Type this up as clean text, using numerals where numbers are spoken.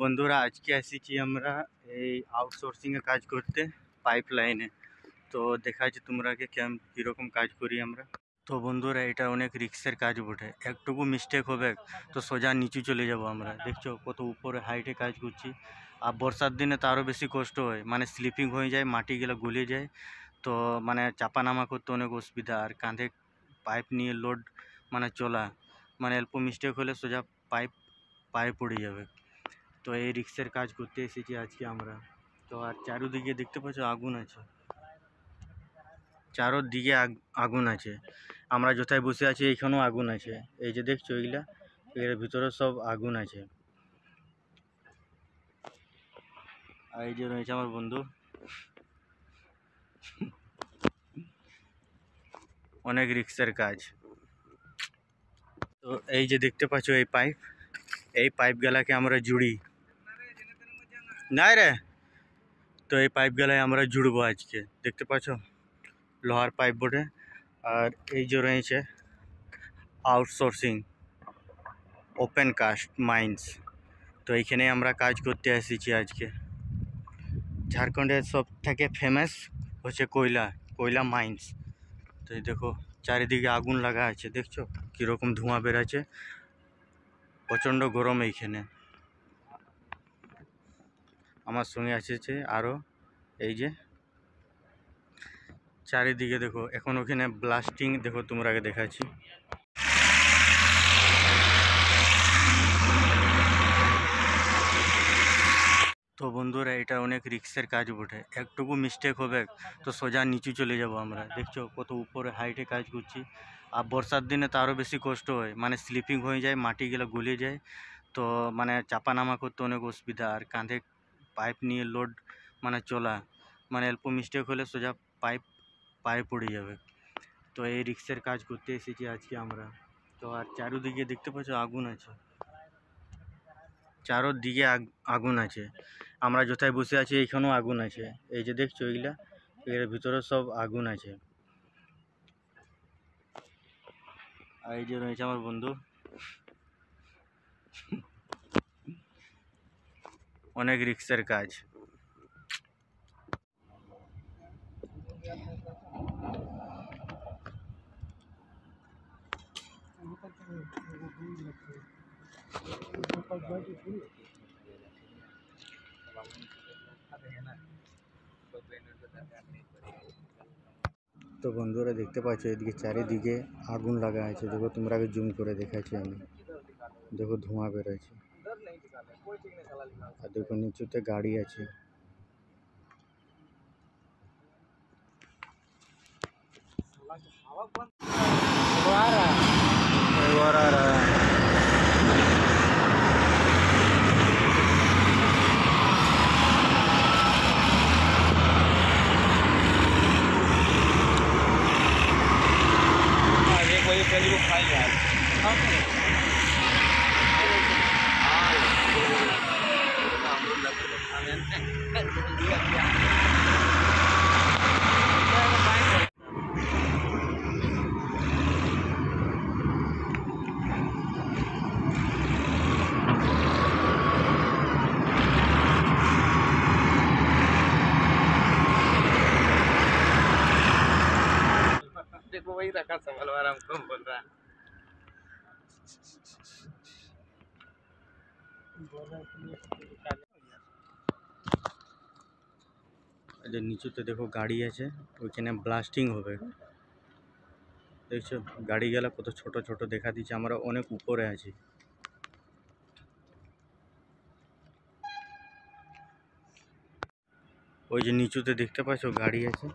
বন্ধুরা আজকে এসেছি আমরা এই আউটসোর্সিংয়ে কাজ করতে পাইপ লাইনে। তো দেখাচ্ছি তোমরাকে কীরকম কাজ করি আমরা। তো বন্ধুরা এটা অনেক রিস্কের কাজ বটে, একটুকু মিস্টেক হবে তো সোজা নিচু চলে যাব আমরা। দেখছো কত উপরে হাইটে কাজ করছি। আর বর্ষার দিনে তো আরও বেশি কষ্ট হয়, মানে স্লিপিং হয়ে যায়, মাটিগুলো গলে যায়, তো মানে চাপা নামা করতে অনেক অসুবিধা। আর কাঁধে পাইপ নিয়ে লোড মানে চলা, মানে অল্প মিস্টেক হলে সোজা পায়ে পড়ে যাবে। তো এই রিক্সের কাজ করতে এসেছি আজকে আমরা। তো আর চারিদিকে দেখতে পাচ্ছ আগুন আছে, চারোদিকে আগুন আছে। আমরা যথায় বসে আছি এইখানেও আগুন আছে, এই যে দেখছো এইগুলা, এর ভিতরে সব আগুন আছে। আর এই যে রয়েছে আমার বন্ধু, অনেক রিক্সের কাজ। তো এই যে দেখতে পাচ্ছ এই পাইপ গেলাকে আমরা জুড়ি না রে, তো এই পাইপ গেলায় আমরা জুড়বো আজকে। দেখতে পাচ্ছ লোহার পাইপ বটে। আর এই যে রয়েছে আউটসোর্সিং ওপেন কাস্ট মাইন্স, তো এইখানে আমরা কাজ করতে এসেছি আজকে। ঝাড়খণ্ডের সব থেকে ফেমাস হচ্ছে কয়লা মাইন্স। তো এই দেখো চারিদিকে আগুন লাগা আছে, দেখছো কীরকম ধোঁয়া বেরাচ্ছে, প্রচণ্ড গরম এইখানে। আমার সঙ্গে আছে আরও, এই যে চারিদিকে দেখো, এখন ওখানে ব্লাস্টিং দেখো, তোমরা আগে দেখাচ্ছি। তো বন্ধুরা এটা অনেক রিস্কের কাজ বটে, একটুকু মিস্টেক হবে তো সোজা নিচু চলে যাব আমরা। দেখছো কত উপরে হাইটে কাজ করছি। আর বর্ষার দিনে তো আরও বেশি কষ্ট হয়, মানে স্লিপিং হয়ে যায়, মাটিগুলো গলে যায়, তো মানে চাপা নামা করতে অনেক অসুবিধা। আর কাঁধে পাইপ নিয়ে লোড মানে চলা, মানে অল্প মিস্টেক হলে সোজা পায়ে পড়ে যাবে। তো এই রিক্সের কাজ করতে এসেছি আজকে আমরা। তো আর চারিদিকে দেখতে পাচ্ছ আগুন আছে, চারোদিকে আগুন আছে। আমরা যথায় বসে আছি এইখানেও আগুন আছে, এই যে দেখছো এইগুলা, এর ভিতরে সব আগুন আছে। আর এই যে রয়েছে আমার বন্ধু, অনেক রিক্সের কাজ। তো বন্ধুরা দেখতে পাচ্ছ এদিকে চারিদিকে আগুন লাগা আছে, দেখো তোমরা আগে জুম করে দেখাচ্ছি আমি। দেখো ধোঁয়া বেরোচ্ছে, আর দেখো নিচুতে গাড়ি আছে। देखो वही रखा सवाल और हमको बोल रहा है। নিচুতে দেখো গাড়ি আছে, ওইখানে ব্লাস্টিং হবে। দেখছো গাড়ি গেলা কত ছোট ছোট দেখা দিচ্ছে, আমরা অনেক উপরে আছি। ওই যে নিচুতে দেখতে পাচ্ছ গাড়ি আছে।